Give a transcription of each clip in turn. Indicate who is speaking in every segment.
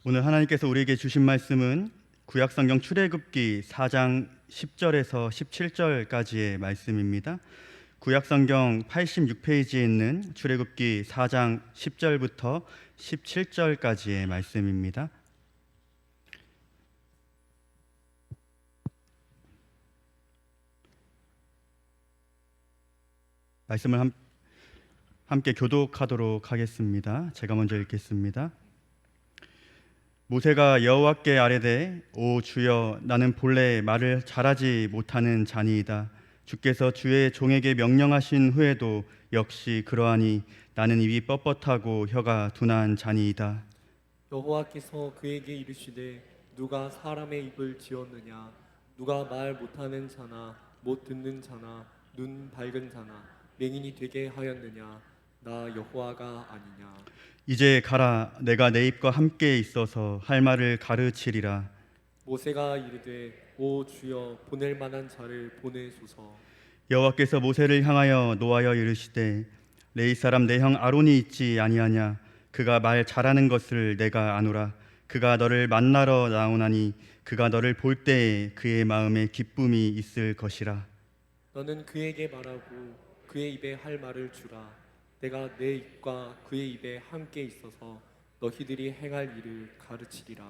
Speaker 1: 오늘 하나님께서 우리에게 주신 말씀은 구약성경 출애굽기 4장 10절에서 17절까지의 말씀입니다. 구약성경 86페이지에 있는 출애굽기 4장 10절부터 17절까지의 말씀입니다. 말씀을 함께 교독하도록 하겠습니다. 제가 먼저 읽겠습니다. 모세가 여호와께 아뢰되 오 주여 나는 본래 말을 잘하지 못하는 자니이다. 주께서 주의 종에게 명령하신 후에도 역시 그러하니 나는 입이 뻣뻣하고 혀가 둔한 자니이다.
Speaker 2: 여호와께서 그에게 이르시되 누가 사람의 입을 지었느냐 누가 말 못하는 자나 못 듣는 자나 눈 밝은 자나 맹인이 되게 하였느냐 나 여호와가 아니냐.
Speaker 1: 이제 가라 내가 내 입과 함께 있어서 할 말을 가르치리라.
Speaker 2: 모세가 이르되 오 주여 보낼 만한 자를 보내소서.
Speaker 1: 여호와께서 모세를 향하여 노하여 이르시되 레위 사람 내 형 아론이 있지 아니하냐. 그가 말 잘하는 것을 내가 아노라. 그가 너를 만나러 나오나니 그가 너를 볼 때에 그의 마음에 기쁨이 있을 것이라.
Speaker 2: 너는 그에게 말하고 그의 입에 할 말을 주라. 내가 내 입과 그의 입에 함께 있어서 너희들이 행할 일을 가르치리라.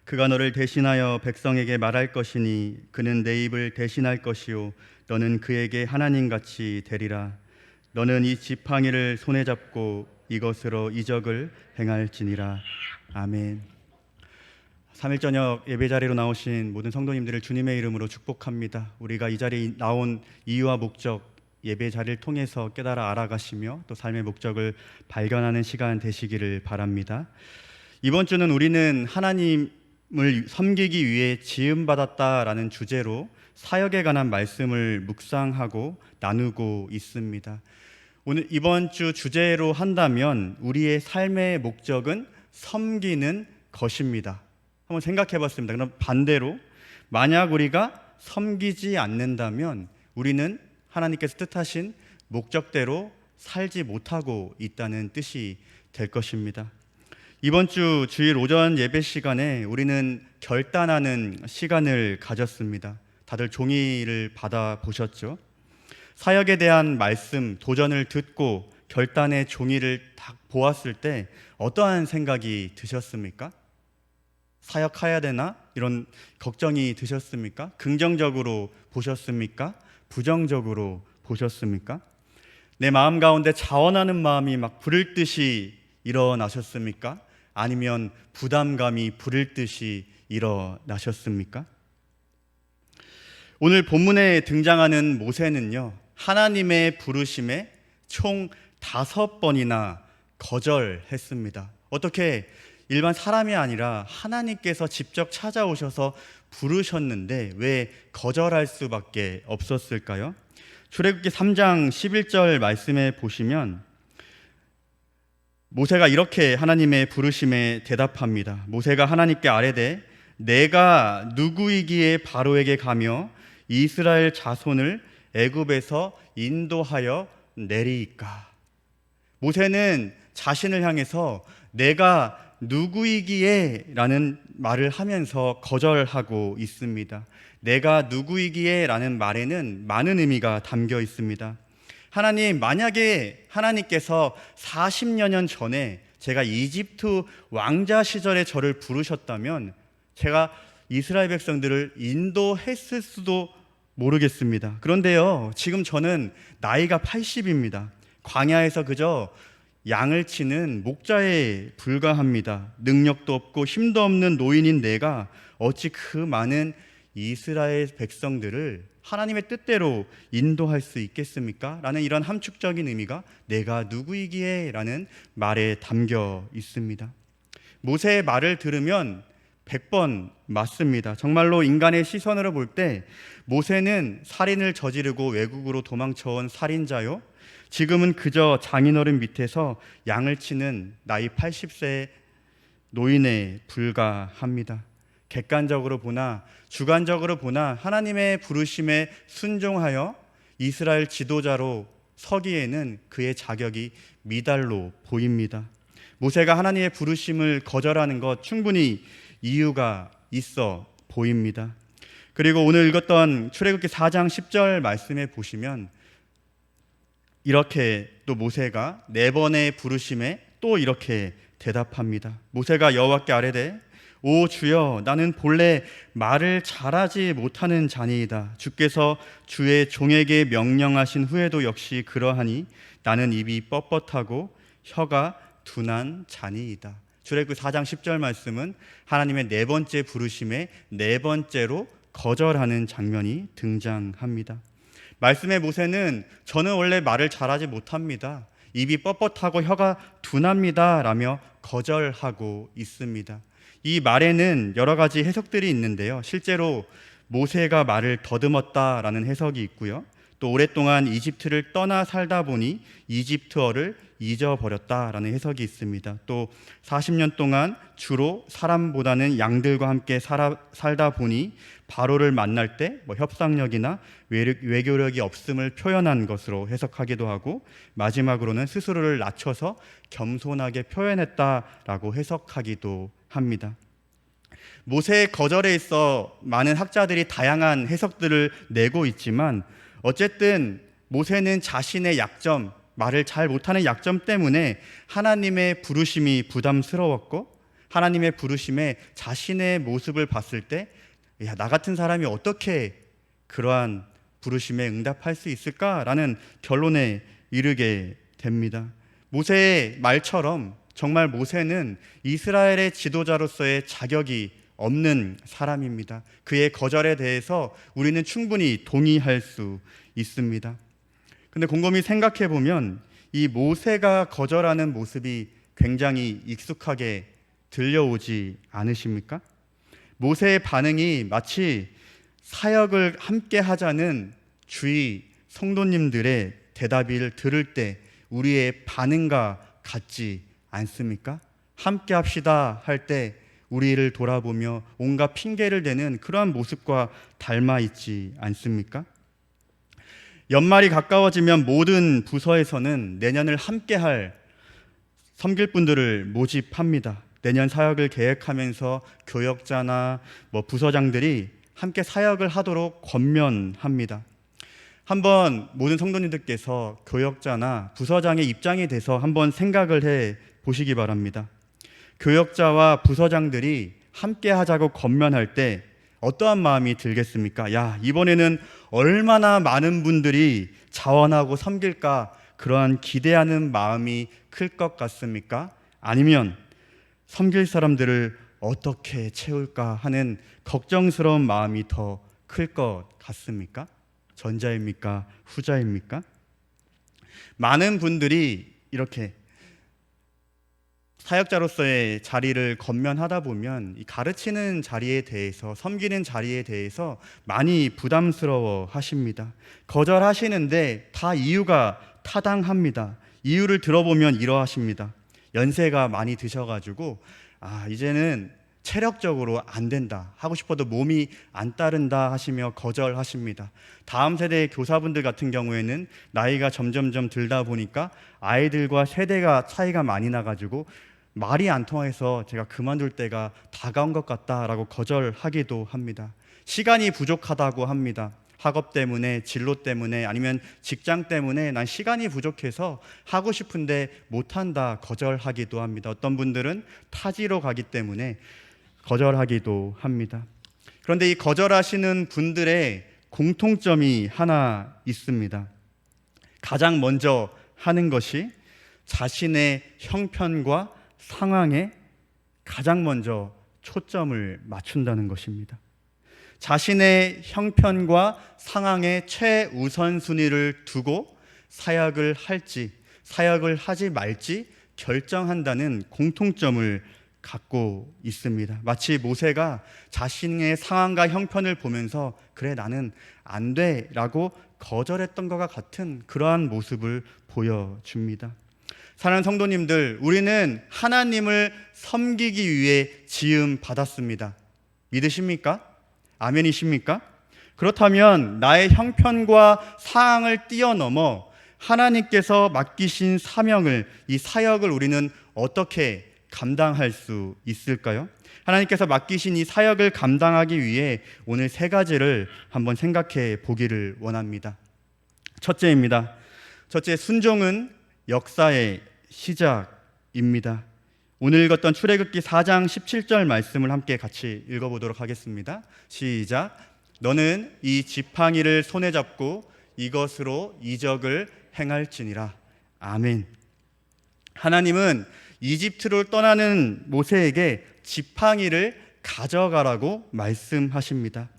Speaker 1: 그가 너를 대신하여 백성에게 말할 것이니 그는 내 입을 대신할 것이요 너는 그에게 하나님같이 되리라. 너는 이 지팡이를 손에 잡고 이것으로 이적을 행할지니라. 아멘. 3일 저녁 예배 자리로 나오신 모든 성도님들을 주님의 이름으로 축복합니다. 우리가 이 자리에 나온 이유와 목적, 예배 자리를 통해서 깨달아 알아가시며 또 삶의 목적을 발견하는 시간 되시기를 바랍니다. 이번 주는 우리는 하나님을 섬기기 위해 지음받았다라는 주제로 사역에 관한 말씀을 묵상하고 나누고 있습니다. 오늘 이번 주 주제로 한다면 우리의 삶의 목적은 섬기는 것입니다. 한번 생각해 봤습니다. 그럼 반대로 만약 우리가 섬기지 않는다면 우리는 하나님께서 뜻하신 목적대로 살지 못하고 있다는 뜻이 될 것입니다. 이번 주 주일 오전 예배 시간에 우리는 결단하는 시간을 가졌습니다. 다들 종이를 받아 보셨죠? 사역에 대한 말씀, 도전을 듣고 결단의 종이를 딱 보았을 때 어떠한 생각이 드셨습니까? 사역해야 되나? 이런 걱정이 드셨습니까? 긍정적으로 보셨습니까? 부정적으로 보셨습니까? 내 마음 가운데 자원하는 마음이 막 부를 듯이 일어나셨습니까? 아니면 부담감이 부를 듯이 일어나셨습니까? 오늘 본문에 등장하는 모세는요, 하나님의 부르심에 총 5번이나 거절했습니다. 어떻게 일반 사람이 아니라 하나님께서 직접 찾아오셔서 부르셨는데 왜 거절할 수밖에 없었을까요? 출애굽기 3장 11절 말씀에 보시면 모세가 이렇게 하나님의 부르심에 대답합니다. 모세가 하나님께 아뢰되 내가 누구이기에 바로에게 가며 이스라엘 자손을 애굽에서 인도하여 내리이까. 모세는 자신을 향해서 내가 누구이기에 라는 말을 하면서 거절하고 있습니다. 내가 누구이기에 라는 말에는 많은 의미가 담겨 있습니다. 하나님, 만약에 하나님께서 40여 년 전에 제가 이집트 왕자 시절에 저를 부르셨다면 제가 이스라엘 백성들을 인도했을 수도 모르겠습니다. 그런데요, 지금 저는 나이가 80입니다. 광야에서 그저 양을 치는 목자에 불과합니다. 능력도 없고 힘도 없는 노인인 내가 어찌 그 많은 이스라엘 백성들을 하나님의 뜻대로 인도할 수 있겠습니까? 라는 이런 함축적인 의미가 내가 누구이기에 라는 말에 담겨 있습니다. 모세의 말을 들으면 100번 맞습니다. 정말로 인간의 시선으로 볼 때 모세는 살인을 저지르고 외국으로 도망쳐온 살인자요, 지금은 그저 장인어른 밑에서 양을 치는 나이 80세 노인에 불과합니다. 객관적으로 보나 주관적으로 보나 하나님의 부르심에 순종하여 이스라엘 지도자로 서기에는 그의 자격이 미달로 보입니다. 모세가 하나님의 부르심을 거절하는 것 충분히 이유가 있어 보입니다. 그리고 오늘 읽었던 출애굽기 4장 10절 말씀에 보시면 이렇게 또 모세가 4번의 부르심에 또 이렇게 대답합니다. 모세가 여호와께 아뢰되 오 주여 나는 본래 말을 잘하지 못하는 자니이다. 주께서 주의 종에게 명령하신 후에도 역시 그러하니 나는 입이 뻣뻣하고 혀가 둔한 자니이다. 출애굽기 4장 10절 말씀은 하나님의 4번째 부르심에 4번째로 거절하는 장면이 등장합니다. 말씀의 모세는 저는 원래 말을 잘하지 못합니다. 입이 뻣뻣하고 혀가 둔합니다 라며 거절하고 있습니다. 이 말에는 여러 가지 해석들이 있는데요. 실제로 모세가 말을 더듬었다라는 해석이 있고요. 또 오랫동안 이집트를 떠나 살다 보니 이집트어를 잊어버렸다라는 해석이 있습니다. 또 40년 동안 주로 사람보다는 양들과 함께 살다 보니 바로를 만날 때 협상력이나 외교력이 없음을 표현한 것으로 해석하기도 하고, 마지막으로는 스스로를 낮춰서 겸손하게 표현했다라고 해석하기도 합니다. 모세의 거절에 있어 많은 학자들이 다양한 해석들을 내고 있지만 어쨌든 모세는 자신의 약점, 말을 잘 못하는 약점 때문에 하나님의 부르심이 부담스러웠고, 하나님의 부르심에 자신의 모습을 봤을 때 나 같은 사람이 어떻게 그러한 부르심에 응답할 수 있을까라는 결론에 이르게 됩니다. 모세의 말처럼 정말 모세는 이스라엘의 지도자로서의 자격이 없는 사람입니다. 그의 거절에 대해서 우리는 충분히 동의할 수 있습니다. 근데 곰곰이 생각해 보면 이 모세가 거절하는 모습이 굉장히 익숙하게 들려오지 않으십니까? 모세의 반응이 마치 사역을 함께 하자는 주위 성도님들의 대답을 들을 때 우리의 반응과 같지 않습니까? 함께 합시다 할 때 우리를 돌아보며 온갖 핑계를 대는 그러한 모습과 닮아 있지 않습니까? 연말이 가까워지면 모든 부서에서는 내년을 함께할 섬길 분들을 모집합니다. 내년 사역을 계획하면서 교역자나 부서장들이 함께 사역을 하도록 권면합니다. 한번 모든 성도님들께서 교역자나 부서장의 입장이 돼서 한번 생각을 해 보시기 바랍니다. 교역자와 부서장들이 함께 하자고 권면할 때 어떠한 마음이 들겠습니까? 야, 이번에는 얼마나 많은 분들이 자원하고 섬길까, 그러한 기대하는 마음이 클 것 같습니까? 아니면 섬길 사람들을 어떻게 채울까 하는 걱정스러운 마음이 더 클 것 같습니까? 전자입니까? 후자입니까? 많은 분들이 이렇게 사역자로서의 자리를 권면하다 보면 이 가르치는 자리에 대해서, 섬기는 자리에 대해서 많이 부담스러워 하십니다. 거절하시는데 다 이유가 타당합니다. 이유를 들어보면 이러하십니다. 연세가 많이 드셔가지고 이제는 체력적으로 안 된다, 하고 싶어도 몸이 안 따른다 하시며 거절하십니다. 다음 세대의 교사분들 같은 경우에는 나이가 점점점 들다 보니까 아이들과 세대가 차이가 많이 나가지고 말이 안 통해서 제가 그만둘 때가 다가온 것 같다라고 거절하기도 합니다. 시간이 부족하다고 합니다. 학업 때문에, 진로 때문에, 아니면 직장 때문에 난 시간이 부족해서 하고 싶은데 못한다, 거절하기도 합니다. 어떤 분들은 타지로 가기 때문에 거절하기도 합니다. 그런데 이 거절하시는 분들의 공통점이 하나 있습니다. 가장 먼저 하는 것이 자신의 형편과 상황에 가장 먼저 초점을 맞춘다는 것입니다. 자신의 형편과 상황에 최우선순위를 두고 사역을 할지, 사역을 하지 말지 결정한다는 공통점을 갖고 있습니다. 마치 모세가 자신의 상황과 형편을 보면서 그래 나는 안 돼 라고 거절했던 것과 같은 그러한 모습을 보여줍니다. 사랑하는 성도님들, 우리는 하나님을 섬기기 위해 지음 받았습니다. 믿으십니까? 아멘이십니까? 그렇다면 나의 형편과 상황을 뛰어넘어 하나님께서 맡기신 사명을, 이 사역을 우리는 어떻게 감당할 수 있을까요? 하나님께서 맡기신 이 사역을 감당하기 위해 오늘 세 가지를 한번 생각해 보기를 원합니다. 첫째입니다. 첫째, 순종은 역사의 시작입니다. 오늘 읽었던 출애굽기 4장 17절 말씀을 함께 같이 읽어보도록 하겠습니다. 시작. 너는 이 지팡이를 손에 잡고 이것으로 이적을 행할지니라. 아멘. 하나님은 이집트를 떠나는 모세에게 지팡이를 가져가라고 말씀하십니다.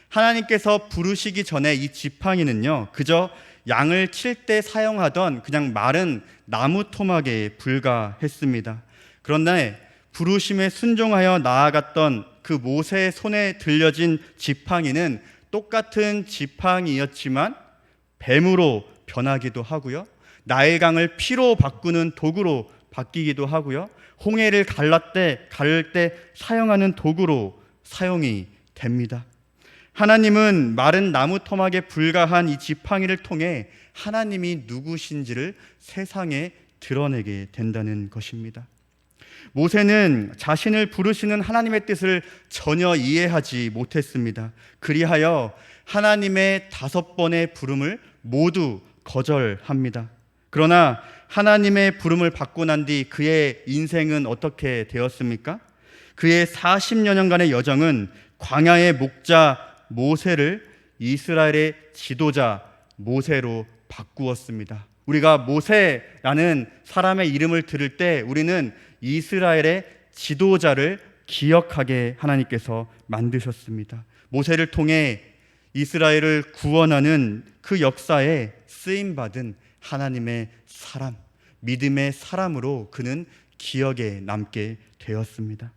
Speaker 1: 하나님께서 부르시기 전에 이 지팡이는요, 그저 양을 칠 때 사용하던 그냥 마른 나무 토막에 불과했습니다. 그런데 부르심에 순종하여 나아갔던 그 모세의 손에 들려진 지팡이는 똑같은 지팡이였지만 뱀으로 변하기도 하고요, 나일강을 피로 바꾸는 도구로 바뀌기도 하고요, 홍해를 가를 때 사용하는 도구로 사용이 됩니다. 하나님은 마른 나무 토막에 불과한 이 지팡이를 통해 하나님이 누구신지를 세상에 드러내게 된다는 것입니다. 모세는 자신을 부르시는 하나님의 뜻을 전혀 이해하지 못했습니다. 그리하여 하나님의 5번의 부름을 모두 거절합니다. 그러나 하나님의 부름을 받고 난 뒤 그의 인생은 어떻게 되었습니까? 그의 40여 년간의 여정은 광야의 목자 모세를 이스라엘의 지도자 모세로 바꾸었습니다. 우리가 모세라는 사람의 이름을 들을 때 우리는 이스라엘의 지도자를 기억하게 하나님께서 만드셨습니다. 모세를 통해 이스라엘을 구원하는 그 역사에 쓰임받은 하나님의 사람, 믿음의 사람으로 그는 기억에 남게 되었습니다.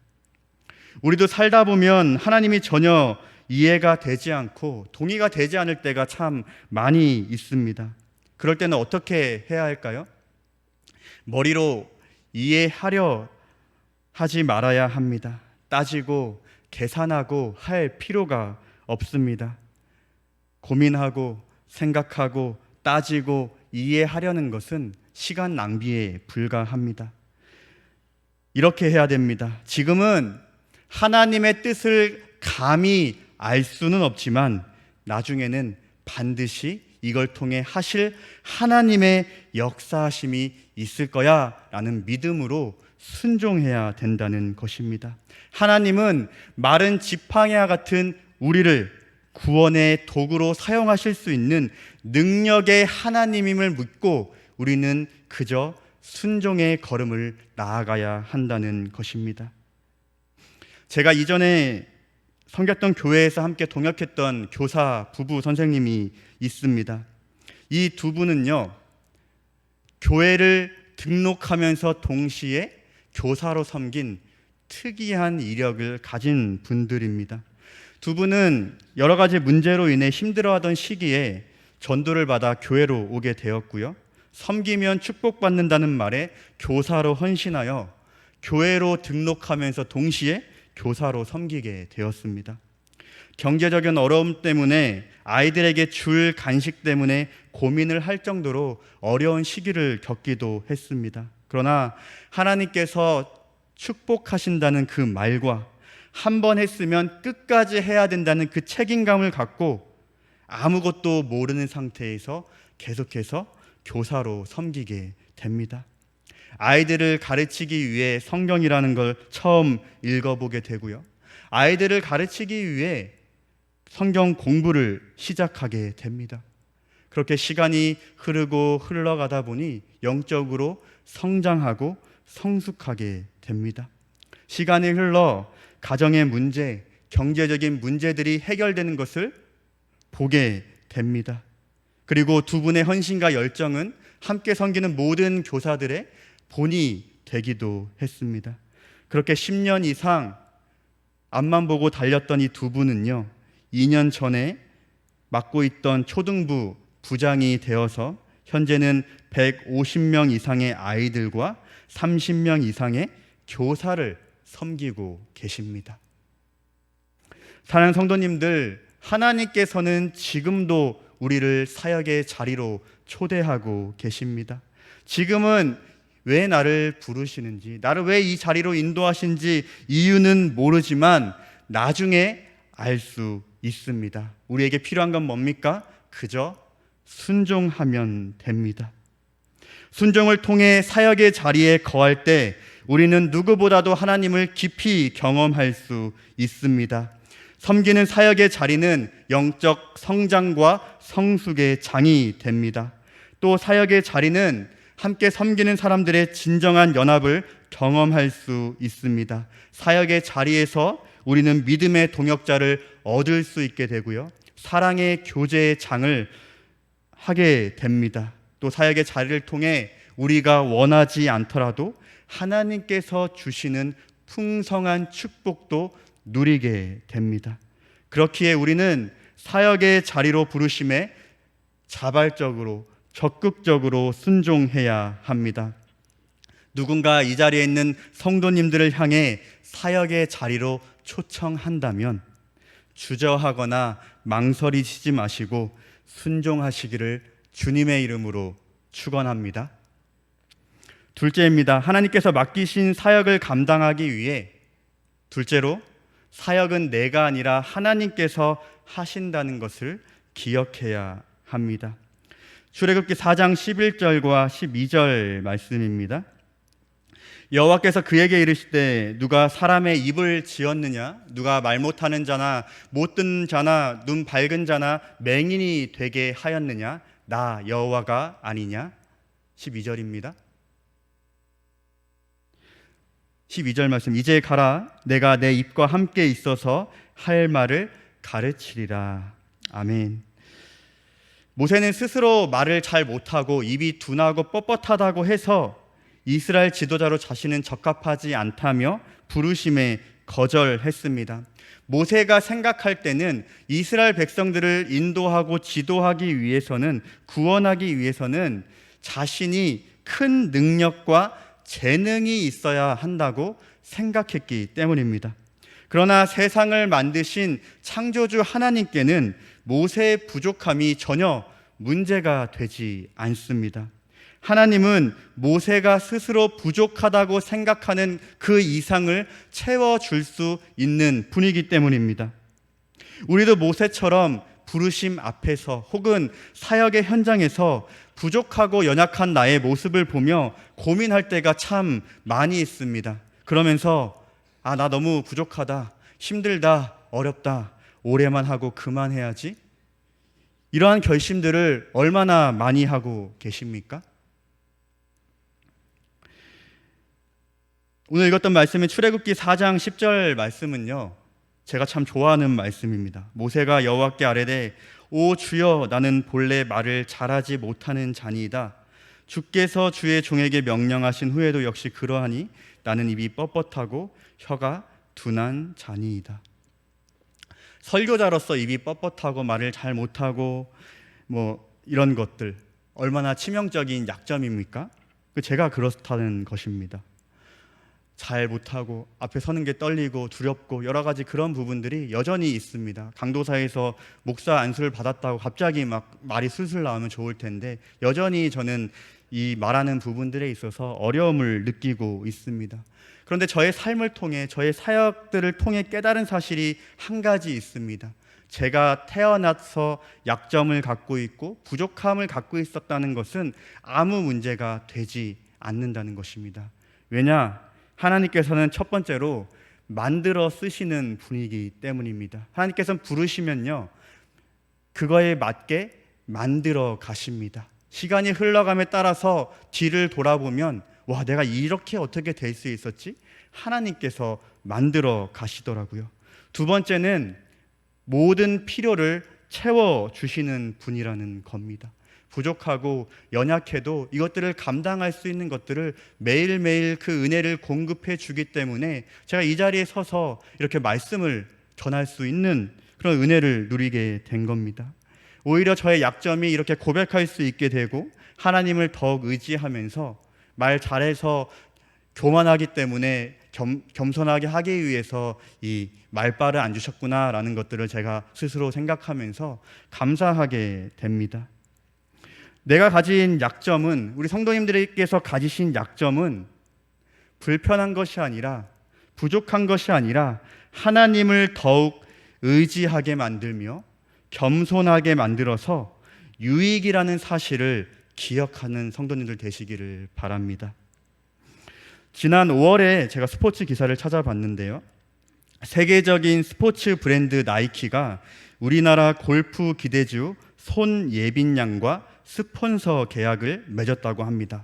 Speaker 1: 우리도 살다 보면 하나님이 전혀 이해가 되지 않고 동의가 되지 않을 때가 참 많이 있습니다. 그럴 때는 어떻게 해야 할까요? 머리로 이해하려 하지 말아야 합니다. 따지고 계산하고 할 필요가 없습니다. 고민하고 생각하고 따지고 이해하려는 것은 시간 낭비에 불과합니다. 이렇게 해야 됩니다. 지금은 하나님의 뜻을 감히 알 수는 없지만 나중에는 반드시 이걸 통해 하실 하나님의 역사하심이 있을 거야 라는 믿음으로 순종해야 된다는 것입니다. 하나님은 마른 지팡이와 같은 우리를 구원의 도구로 사용하실 수 있는 능력의 하나님임을 믿고 우리는 그저 순종의 걸음을 나아가야 한다는 것입니다. 제가 이전에 섬겼던 교회에서 함께 동역했던 교사 부부 선생님이 있습니다. 이 두 분은요, 교회를 등록하면서 동시에 교사로 섬긴 특이한 이력을 가진 분들입니다. 두 분은 여러 가지 문제로 인해 힘들어하던 시기에 전도를 받아 교회로 오게 되었고요, 섬기면 축복받는다는 말에 교사로 헌신하여 교회로 등록하면서 동시에 교사로 섬기게 되었습니다. 경제적인 어려움 때문에 아이들에게 줄 간식 때문에 고민을 할 정도로 어려운 시기를 겪기도 했습니다. 그러나 하나님께서 축복하신다는 그 말과 한 번 했으면 끝까지 해야 된다는 그 책임감을 갖고 아무것도 모르는 상태에서 계속해서 교사로 섬기게 됩니다. 아이들을 가르치기 위해 성경이라는 걸 처음 읽어보게 되고요, 아이들을 가르치기 위해 성경 공부를 시작하게 됩니다. 그렇게 시간이 흐르고 흘러가다 보니 영적으로 성장하고 성숙하게 됩니다. 시간이 흘러 가정의 문제, 경제적인 문제들이 해결되는 것을 보게 됩니다. 그리고 두 분의 헌신과 열정은 함께 섬기는 모든 교사들의 본이 되기도 했습니다. 그렇게 10년 이상 앞만 보고 달렸던 이 두 분은요, 2년 전에 맡고 있던 초등부 부장이 되어서 현재는 150명 이상의 아이들과 30명 이상의 교사를 섬기고 계십니다. 사랑하는 성도님들, 하나님께서는 지금도 우리를 사역의 자리로 초대하고 계십니다. 지금은 왜 나를 부르시는지, 나를 왜 이 자리로 인도하신지 이유는 모르지만 나중에 알 수 있습니다. 우리에게 필요한 건 뭡니까? 그저 순종하면 됩니다. 순종을 통해 사역의 자리에 거할 때 우리는 누구보다도 하나님을 깊이 경험할 수 있습니다. 섬기는 사역의 자리는 영적 성장과 성숙의 장이 됩니다. 또 사역의 자리는 함께 섬기는 사람들의 진정한 연합을 경험할 수 있습니다. 사역의 자리에서 우리는 믿음의 동역자를 얻을 수 있게 되고요, 사랑의 교제의 장을 하게 됩니다. 또 사역의 자리를 통해 우리가 원하지 않더라도 하나님께서 주시는 풍성한 축복도 누리게 됩니다. 그렇기에 우리는 사역의 자리로 부르심에 자발적으로 적극적으로 순종해야 합니다. 누군가 이 자리에 있는 성도님들을 향해 사역의 자리로 초청한다면 주저하거나 망설이시지 마시고 순종하시기를 주님의 이름으로 축원합니다. 둘째입니다. 하나님께서 맡기신 사역을 감당하기 위해 둘째로 사역은 내가 아니라 하나님께서 하신다는 것을 기억해야 합니다. 출애굽기 4장 11절과 12절 말씀입니다. 여호와께서 그에게 이르시되 누가 사람의 입을 지었느냐? 누가 말 못하는 자나 못 듣는 자나 눈 밝은 자나 맹인이 되게 하였느냐? 나 여호와가 아니냐? 12절입니다. 12절 말씀, 이제 가라. 내가 내 입과 함께 있어서 할 말을 가르치리라. 아멘. 모세는 스스로 말을 잘 못하고 입이 둔하고 뻣뻣하다고 해서 이스라엘 지도자로 자신은 적합하지 않다며 부르심에 거절했습니다. 모세가 생각할 때는 이스라엘 백성들을 인도하고 지도하기 위해서는, 구원하기 위해서는 자신이 큰 능력과 재능이 있어야 한다고 생각했기 때문입니다. 그러나 세상을 만드신 창조주 하나님께는 모세의 부족함이 전혀 문제가 되지 않습니다. 하나님은 모세가 스스로 부족하다고 생각하는 그 이상을 채워줄 수 있는 분이기 때문입니다. 우리도 모세처럼 부르심 앞에서 혹은 사역의 현장에서 부족하고 연약한 나의 모습을 보며 고민할 때가 참 많이 있습니다. 그러면서 나 너무 부족하다, 힘들다, 어렵다, 오래만 하고 그만해야지, 이러한 결심들을 얼마나 많이 하고 계십니까? 오늘 읽었던 말씀인 출애굽기 4장 10절 말씀은요, 제가 참 좋아하는 말씀입니다. 모세가 여호와께 아뢰되 오 주여, 나는 본래 말을 잘하지 못하는 자니이다. 주께서 주의 종에게 명령하신 후에도 역시 그러하니 나는 입이 뻣뻣하고 혀가 둔한 자니이다. 설교자로서 입이 뻣뻣하고 말을 잘 못하고 이런 것들 얼마나 치명적인 약점입니까? 제가 그렇다는 것입니다. 잘 못하고 앞에 서는 게 떨리고 두렵고 여러 가지 그런 부분들이 여전히 있습니다. 강도사에서 목사 안수를 받았다고 갑자기 막 말이 술술 나오면 좋을 텐데 여전히 저는 이 말하는 부분들에 있어서 어려움을 느끼고 있습니다. 그런데 저의 삶을 통해, 저의 사역들을 통해 깨달은 사실이 한 가지 있습니다. 제가 태어나서 약점을 갖고 있고 부족함을 갖고 있었다는 것은 아무 문제가 되지 않는다는 것입니다. 왜냐? 하나님께서는 첫 번째로 만들어 쓰시는 분이기 때문입니다. 하나님께서는 부르시면요, 그거에 맞게 만들어 가십니다. 시간이 흘러감에 따라서 뒤를 돌아보면 와, 내가 이렇게 어떻게 될 수 있었지? 하나님께서 만들어 가시더라고요. 두 번째는 모든 필요를 채워주시는 분이라는 겁니다. 부족하고 연약해도 이것들을 감당할 수 있는 것들을 매일매일 그 은혜를 공급해 주기 때문에 제가 이 자리에 서서 이렇게 말씀을 전할 수 있는 그런 은혜를 누리게 된 겁니다. 오히려 저의 약점이 이렇게 고백할 수 있게 되고 하나님을 더욱 의지하면서 말 잘해서 교만하기 때문에 겸손하게 하기 위해서 이 말발을 안 주셨구나라는 것들을 제가 스스로 생각하면서 감사하게 됩니다. 내가 가진 약점은, 우리 성도님들께서 가지신 약점은 불편한 것이 아니라, 부족한 것이 아니라 하나님을 더욱 의지하게 만들며 겸손하게 만들어서 유익이라는 사실을 기억하는 성도님들 되시기를 바랍니다. 지난 5월에 제가 스포츠 기사를 찾아봤는데요, 세계적인 스포츠 브랜드 나이키가 우리나라 골프 기대주 손예빈 양과 스폰서 계약을 맺었다고 합니다.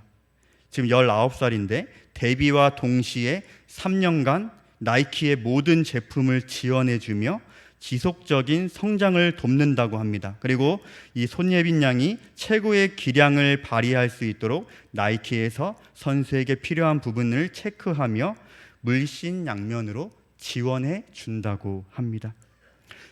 Speaker 1: 지금 19살인데 데뷔와 동시에 3년간 나이키의 모든 제품을 지원해주며 지속적인 성장을 돕는다고 합니다. 그리고 이 손예빈 양이 최고의 기량을 발휘할 수 있도록 나이키에서 선수에게 필요한 부분을 체크하며 물신양면으로 지원해 준다고 합니다.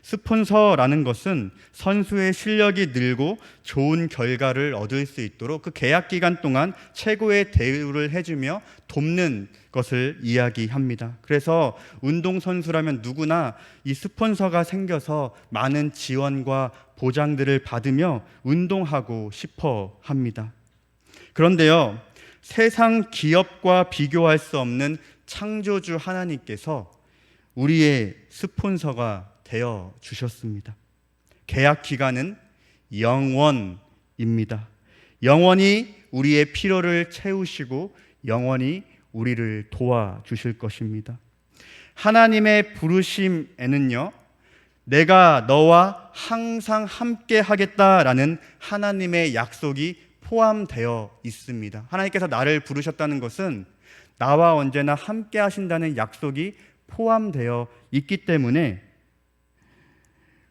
Speaker 1: 스폰서라는 것은 선수의 실력이 늘고 좋은 결과를 얻을 수 있도록 그 계약 기간 동안 최고의 대우를 해주며 돕는 것을 이야기합니다. 그래서 운동선수라면 누구나 이 스폰서가 생겨서 많은 지원과 보장들을 받으며 운동하고 싶어 합니다. 그런데요, 세상 기업과 비교할 수 없는 창조주 하나님께서 우리의 스폰서가 되어 주셨습니다. 계약 기간은 영원입니다. 영원히 우리의 필요를 채우시고 영원히 우리를 도와주실 것입니다. 하나님의 부르심에는요, 내가 너와 항상 함께 하겠다라는 하나님의 약속이 포함되어 있습니다. 하나님께서 나를 부르셨다는 것은 나와 언제나 함께 하신다는 약속이 포함되어 있기 때문에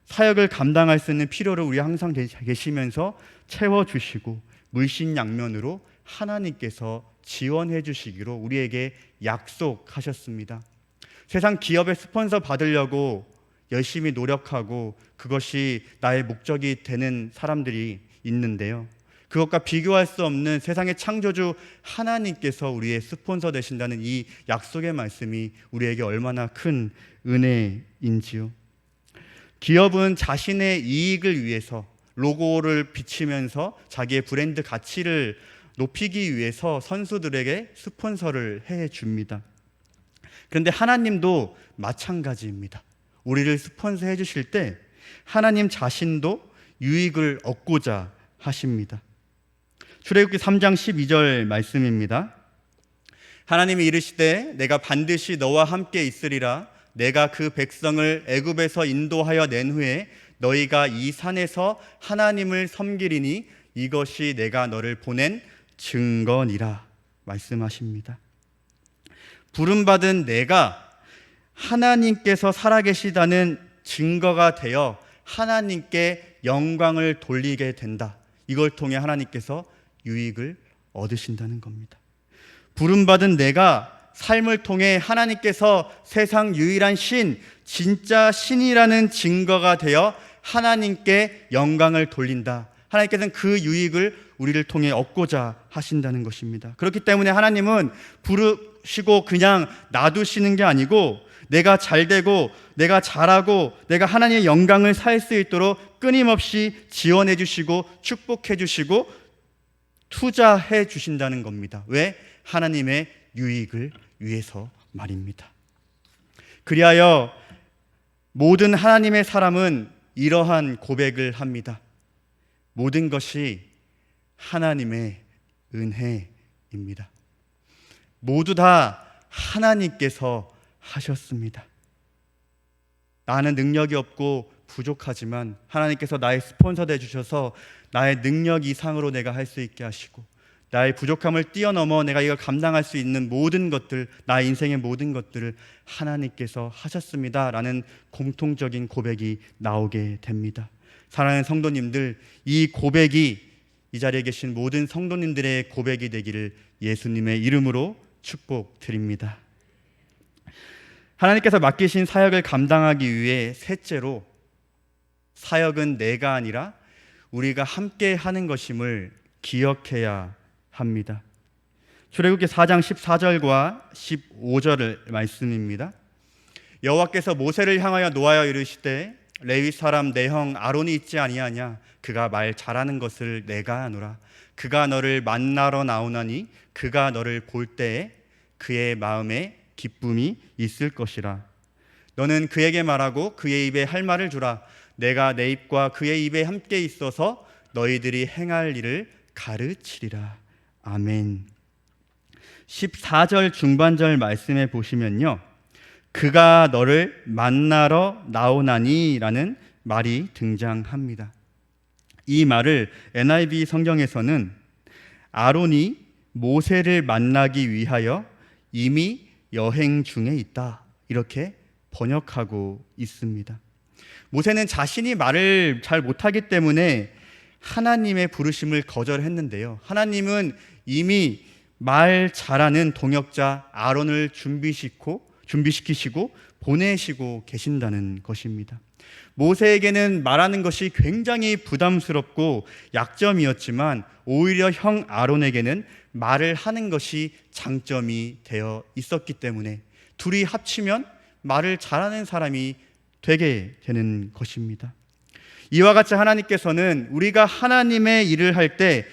Speaker 1: 사역을 감당할 수 있는 필요를 우리 항상 계시면서 채워주시고 물신양면으로 하나님께서 지원해 주시기로 우리에게 약속하셨습니다. 세상 기업의 스폰서 받으려고 열심히 노력하고 그것이 나의 목적이 되는 사람들이 있는데요, 그것과 비교할 수 없는 세상의 창조주 하나님께서 우리의 스폰서 되신다는 이 약속의 말씀이 우리에게 얼마나 큰 은혜인지요. 기업은 자신의 이익을 위해서 로고를 비치면서 자기의 브랜드 가치를 높이기 위해서 선수들에게 스폰서를 해줍니다. 그런데 하나님도 마찬가지입니다. 우리를 스폰서해 주실 때 하나님 자신도 유익을 얻고자 하십니다. 출애굽기 3장 12절 말씀입니다. 하나님이 이르시되 내가 반드시 너와 함께 있으리라. 내가 그 백성을 애굽에서 인도하여 낸 후에 너희가 이 산에서 하나님을 섬기리니 이것이 내가 너를 보낸 증거니라 말씀하십니다. 부름받은 내가 하나님께서 살아계시다는 증거가 되어 하나님께 영광을 돌리게 된다. 이걸 통해 하나님께서 유익을 얻으신다는 겁니다. 부름받은 내가 삶을 통해 하나님께서 세상 유일한 신, 진짜 신이라는 증거가 되어 하나님께 영광을 돌린다. 하나님께서는 그 유익을 우리를 통해 얻고자 하신다는 것입니다. 그렇기 때문에 하나님은 부르시고 그냥 놔두시는 게 아니고 내가 잘되고 내가 잘하고 내가 하나님의 영광을 살 수 있도록 끊임없이 지원해 주시고 축복해 주시고 투자해 주신다는 겁니다. 왜? 하나님의 유익을 위해서 말입니다. 그리하여 모든 하나님의 사람은 이러한 고백을 합니다. 모든 것이 하나님의 은혜입니다. 모두 다 하나님께서 하셨습니다. 나는 능력이 없고 부족하지만 하나님께서 나의 스폰서 돼 주셔서 나의 능력 이상으로 내가 할 수 있게 하시고 나의 부족함을 뛰어넘어 내가 이걸 감당할 수 있는 모든 것들, 나의 인생의 모든 것들을 하나님께서 하셨습니다 라는 공통적인 고백이 나오게 됩니다. 사랑하는 성도님들, 이 고백이 이 자리에 계신 모든 성도님들의 고백이 되기를 예수님의 이름으로 축복드립니다. 하나님께서 맡기신 사역을 감당하기 위해 셋째로, 사역은 내가 아니라 우리가 함께 하는 것임을 기억해야 합니다. 출애굽기 4장 14절과 15절의 말씀입니다. 여호와께서 모세를 향하여 노하여 이르시되 레위 사람 내 형 아론이 있지 아니하냐? 그가 말 잘하는 것을 내가 아노라. 그가 너를 만나러 나오나니 그가 너를 볼 때에 그의 마음에 기쁨이 있을 것이라. 너는 그에게 말하고 그의 입에 할 말을 주라. 내가 내 입과 그의 입에 함께 있어서 너희들이 행할 일을 가르치리라. 아멘. 14절 중반절 말씀에 보시면요, 그가 너를 만나러 나오나니 라는 말이 등장합니다. 이 말을 NIV 성경에서는 아론이 모세를 만나기 위하여 이미 여행 중에 있다, 이렇게 번역하고 있습니다. 모세는 자신이 말을 잘 못하기 때문에 하나님의 부르심을 거절했는데요, 하나님은 이미 말 잘하는 동역자 아론을 준비시키시고 보내시고 계신다는 것입니다. 모세에게는 말하는 것이 굉장히 부담스럽고 약점이었지만 오히려 형 아론에게는 말을 하는 것이 장점이 되어 있었기 때문에 둘이 합치면 말을 잘하는 사람이 되게 되는 것입니다. 이와 같이 하나님께서는 우리가 하나님의 일을 할 때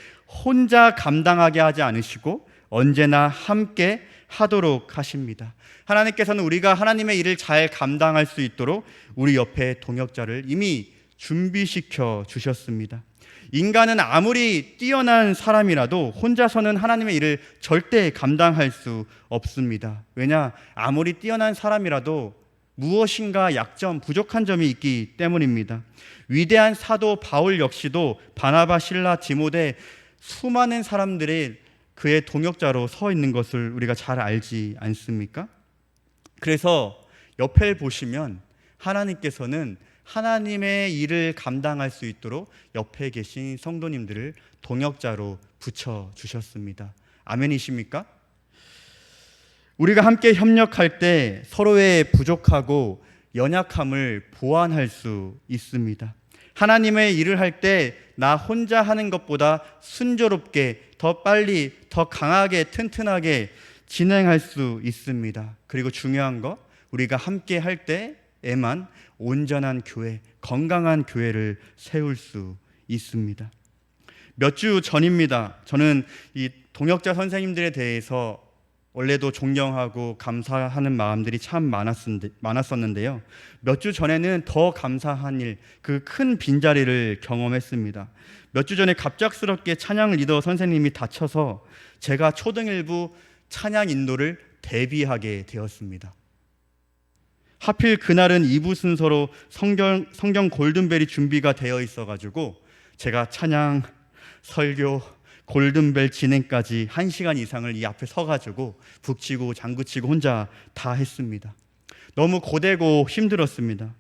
Speaker 1: 혼자 감당하게 하지 않으시고 언제나 함께 하도록 하십니다. 하나님께서는 우리가 하나님의 일을 잘 감당할 수 있도록 우리 옆에 동역자를 이미 준비시켜 주셨습니다. 인간은 아무리 뛰어난 사람이라도 혼자서는 하나님의 일을 절대 감당할 수 없습니다. 왜냐? 아무리 뛰어난 사람이라도 무엇인가 약점, 부족한 점이 있기 때문입니다. 위대한 사도 바울 역시도 바나바, 실라, 디모데 수많은 사람들이 그의 동역자로 서 있는 것을 우리가 잘 알지 않습니까? 그래서 옆에 보시면 하나님께서는 하나님의 일을 감당할 수 있도록 옆에 계신 성도님들을 동역자로 붙여주셨습니다. 아멘이십니까? 우리가 함께 협력할 때 서로의 부족하고 연약함을 보완할 수 있습니다. 하나님의 일을 할 때 나 혼자 하는 것보다 순조롭게, 더 빨리, 더 강하게, 튼튼하게 진행할 수 있습니다. 그리고 중요한 거, 우리가 함께 할 때에만 온전한 교회, 건강한 교회를 세울 수 있습니다. 몇 주 전입니다. 저는 이 동역자 선생님들에 대해서 원래도 존경하고 감사하는 마음들이 참 많았었는데요. 몇 주 전에는 더 감사한 일, 그 큰 빈자리를 경험했습니다. 몇 주 전에 갑작스럽게 찬양 리더 선생님이 다쳐서 제가 초등일부 찬양 인도를 대비하게 되었습니다. 하필 그날은 2부 순서로 성경 골든벨이 준비가 되어 있어가지고 제가 찬양, 설교, 골든벨 진행까지 1시간 이상을 이 앞에 서가지고 북치고 장구치고 혼자 다 했습니다. 너무 고되고 힘들었습니다.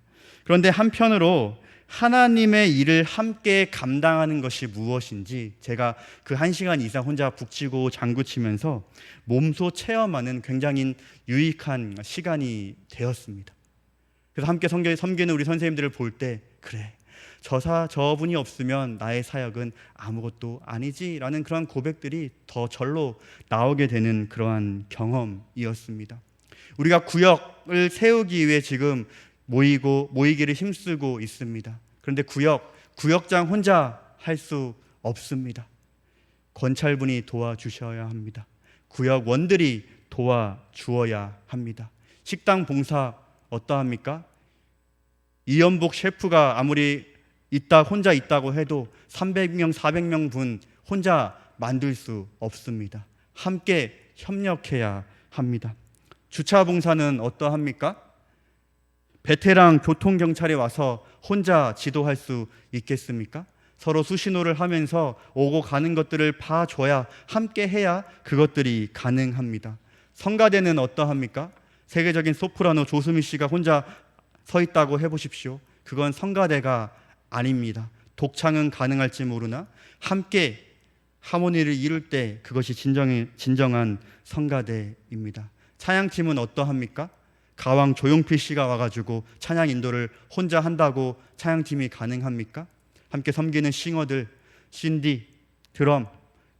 Speaker 1: 그런데 한편으로 하나님의 일을 함께 감당하는 것이 무엇인지 제가 그 1시간 이상 혼자 북치고 장구치면서 몸소 체험하는 굉장히 유익한 시간이 되었습니다. 그래서 함께 섬기는 우리 선생님들을 볼 때 그래, 저분이 없으면 나의 사역은 아무것도 아니지라는 그런 고백들이 더 절로 나오게 되는 그러한 경험이었습니다. 우리가 구역을 세우기 위해 지금 모이기를 힘쓰고 있습니다. 그런데 구역장 혼자 할 수 없습니다. 권찰분이 도와주셔야 합니다. 구역원들이 도와주어야 합니다. 식당 봉사 어떠합니까? 이연복 셰프가 아무리 혼자 있다고 해도 300명, 400명 분 혼자 만들 수 없습니다. 함께 협력해야 합니다. 주차 봉사는 어떠합니까? 베테랑 교통경찰이 와서 혼자 지도할 수 있겠습니까? 서로 수신호를 하면서 오고 가는 것들을 봐줘야, 함께 해야 그것들이 가능합니다. 성가대는 어떠합니까? 세계적인 소프라노 조수미 씨가 혼자 서 있다고 해보십시오. 그건 성가대가 아닙니다. 독창은 가능할지 모르나 함께 하모니를 이룰 때 그것이 진정한 성가대입니다. 찬양팀은 어떠합니까? 가왕 조용필 씨가 와가지고 찬양 인도를 혼자 한다고 찬양팀이 가능합니까? 함께 섬기는 싱어들, 신디, 드럼,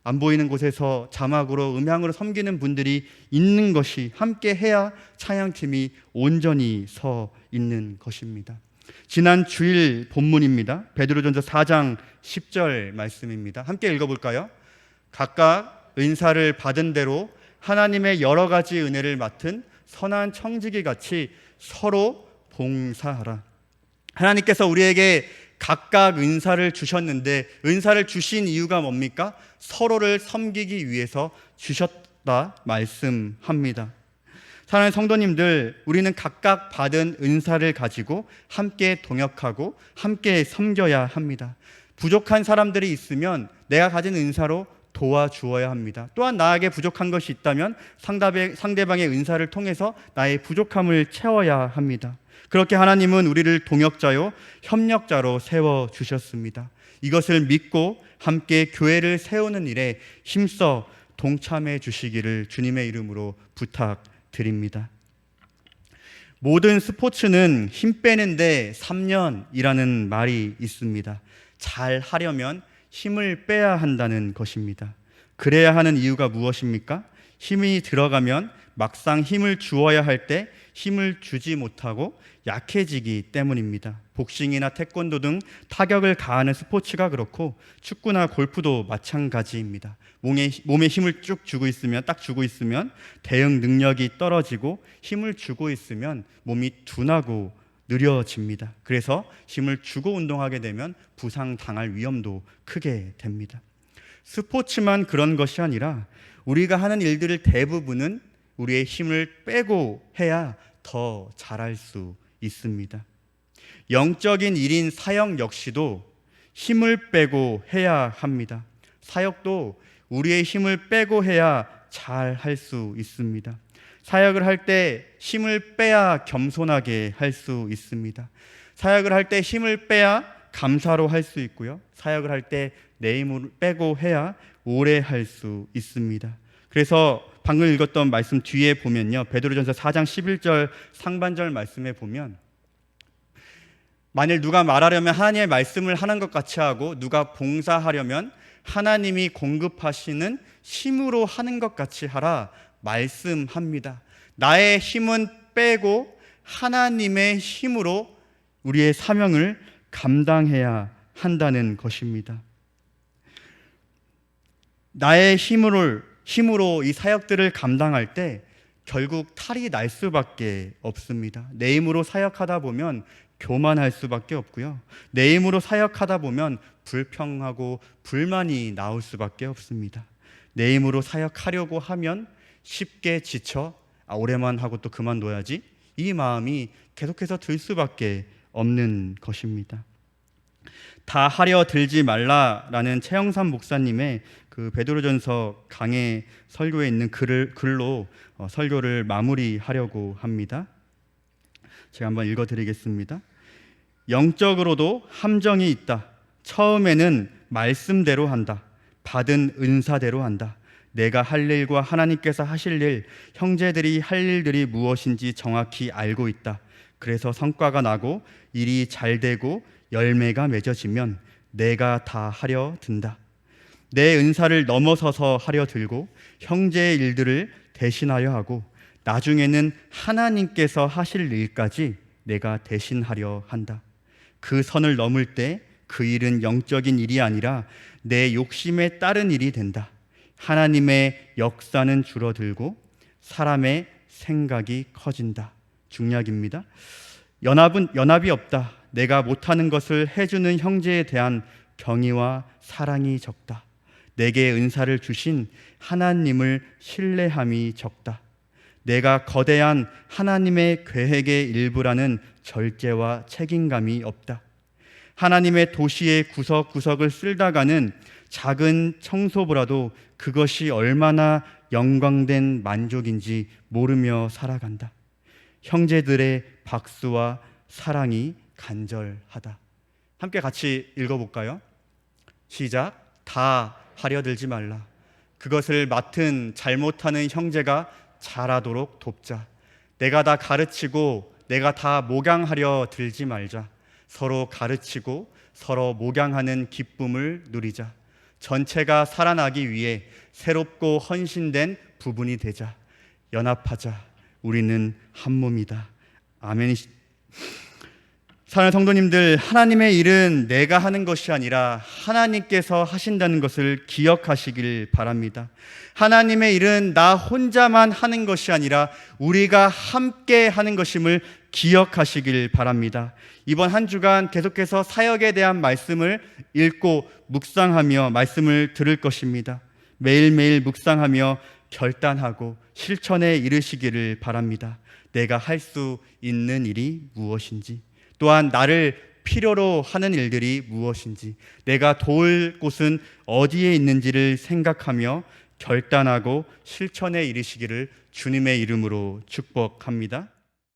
Speaker 1: 안 보이는 곳에서 자막으로 음향으로 섬기는 분들이 있는 것이 함께 해야 찬양팀이 온전히 서 있는 것입니다. 지난 주일 본문입니다. 베드로전서 4장 10절 말씀입니다. 함께 읽어볼까요? 각각 은사를 받은 대로 하나님의 여러 가지 은혜를 맡은 선한 청지기 같이 서로 봉사하라. 하나님께서 우리에게 각각 은사를 주셨는데 은사를 주신 이유가 뭡니까? 서로를 섬기기 위해서 주셨다 말씀합니다. 사랑하는 성도님들, 우리는 각각 받은 은사를 가지고 함께 동역하고 함께 섬겨야 합니다. 부족한 사람들이 있으면 내가 가진 은사로 도와주어야 합니다. 또한 나에게 부족한 것이 있다면 상대방의 은사를 통해서 나의 부족함을 채워야 합니다. 그렇게 하나님은 우리를 동역자요 협력자로 세워주셨습니다. 이것을 믿고 함께 교회를 세우는 일에 힘써 동참해 주시기를 주님의 이름으로 부탁드립니다. 모든 스포츠는 힘 빼는데 3년이라는 말이 있습니다. 잘 하려면 힘을 빼야 한다는 것입니다. 그래야 하는 이유가 무엇입니까? 힘이 들어가면 막상 힘을 주어야 할 때 힘을 주지 못하고 약해지기 때문입니다. 복싱이나 태권도 등 타격을 가하는 스포츠가 그렇고 축구나 골프도 마찬가지입니다. 몸에 힘을 쭉 주고 있으면 대응 능력이 떨어지고 힘을 주고 있으면 몸이 둔하고 느려집니다. 그래서 힘을 주고 운동하게 되면 부상당할 위험도 크게 됩니다. 스포츠만 그런 것이 아니라 우리가 하는 일들을 대부분은 우리의 힘을 빼고 해야 더 잘할 수 있습니다. 영적인 일인 사역 역시도 힘을 빼고 해야 합니다. 사역도 우리의 힘을 빼고 해야 잘 할 수 있습니다. 사역을 할 때 힘을 빼야 겸손하게 할 수 있습니다. 사역을 할 때 힘을 빼야 감사로 할 수 있고요. 사역을 할 때 내 힘을 빼고 해야 오래 할 수 있습니다. 그래서 방금 읽었던 말씀 뒤에 보면요, 베드로전서 4장 11절 상반절 말씀에 보면 만일 누가 말하려면 하나님의 말씀을 하는 것 같이 하고 누가 봉사하려면 하나님이 공급하시는 힘으로 하는 것 같이 하라 말씀합니다. 나의 힘은 빼고 하나님의 힘으로 우리의 사명을 감당해야 한다는 것입니다. 나의 힘으로 이 사역들을 감당할 때 결국 탈이 날 수밖에 없습니다. 내 힘으로 사역하다 보면 교만할 수밖에 없고요. 내 힘으로 사역하다 보면 불평하고 불만이 나올 수밖에 없습니다. 내 힘으로 사역하려고 하면 쉽게 지쳐 오래만 하고 또 그만둬야지 이 마음이 계속해서 들 수밖에 없는 것입니다. 다 하려 들지 말라라는 최영삼 목사님의 그 베드로전서 강해 설교에 있는 글로 설교를 마무리하려고 합니다. 제가 한번 읽어드리겠습니다. 영적으로도 함정이 있다. 처음에는 말씀대로 한다. 받은 은사대로 한다. 내가 할 일과 하나님께서 하실 일, 형제들이 할 일들이 무엇인지 정확히 알고 있다. 그래서 성과가 나고 일이 잘 되고 열매가 맺어지면 내가 다 하려 든다. 내 은사를 넘어서서 하려 들고 형제의 일들을 대신하려 하고 나중에는 하나님께서 하실 일까지 내가 대신하려 한다. 그 선을 넘을 때 그 일은 영적인 일이 아니라 내 욕심에 따른 일이 된다. 하나님의 역사는 줄어들고 사람의 생각이 커진다. 중약입니다. 연합이 없다. 내가 못하는 것을 해주는 형제에 대한 경의와 사랑이 적다. 내게 은사를 주신 하나님을 신뢰함이 적다. 내가 거대한 하나님의 계획의 일부라는 절제와 책임감이 없다. 하나님의 도시의 구석구석을 쓸다가는 작은 청소보라도 그것이 얼마나 영광된 만족인지 모르며 살아간다. 형제들의 박수와 사랑이 간절하다. 함께 같이 읽어볼까요? 시작. 다 하려 들지 말라. 그것을 맡은 잘못하는 형제가 잘하도록 돕자. 내가 다 가르치고 내가 다 목양하려 들지 말자. 서로 가르치고 서로 목양하는 기쁨을 누리자. 전체가 살아나기 위해 새롭고 헌신된 부분이 되자. 연합하자. 우리는 한 몸이다. 아멘. 사랑하는 성도님들, 하나님의 일은 내가 하는 것이 아니라 하나님께서 하신다는 것을 기억하시길 바랍니다. 하나님의 일은 나 혼자만 하는 것이 아니라 우리가 함께 하는 것임을 기억하시길 바랍니다. 이번 한 주간 계속해서 사역에 대한 말씀을 읽고 묵상하며 말씀을 들을 것입니다. 매일매일 묵상하며 결단하고 실천에 이르시기를 바랍니다. 내가 할 수 있는 일이 무엇인지, 또한 나를 필요로 하는 일들이 무엇인지, 내가 도울 곳은 어디에 있는지를 생각하며 결단하고 실천에 이르시기를 주님의 이름으로 축복합니다.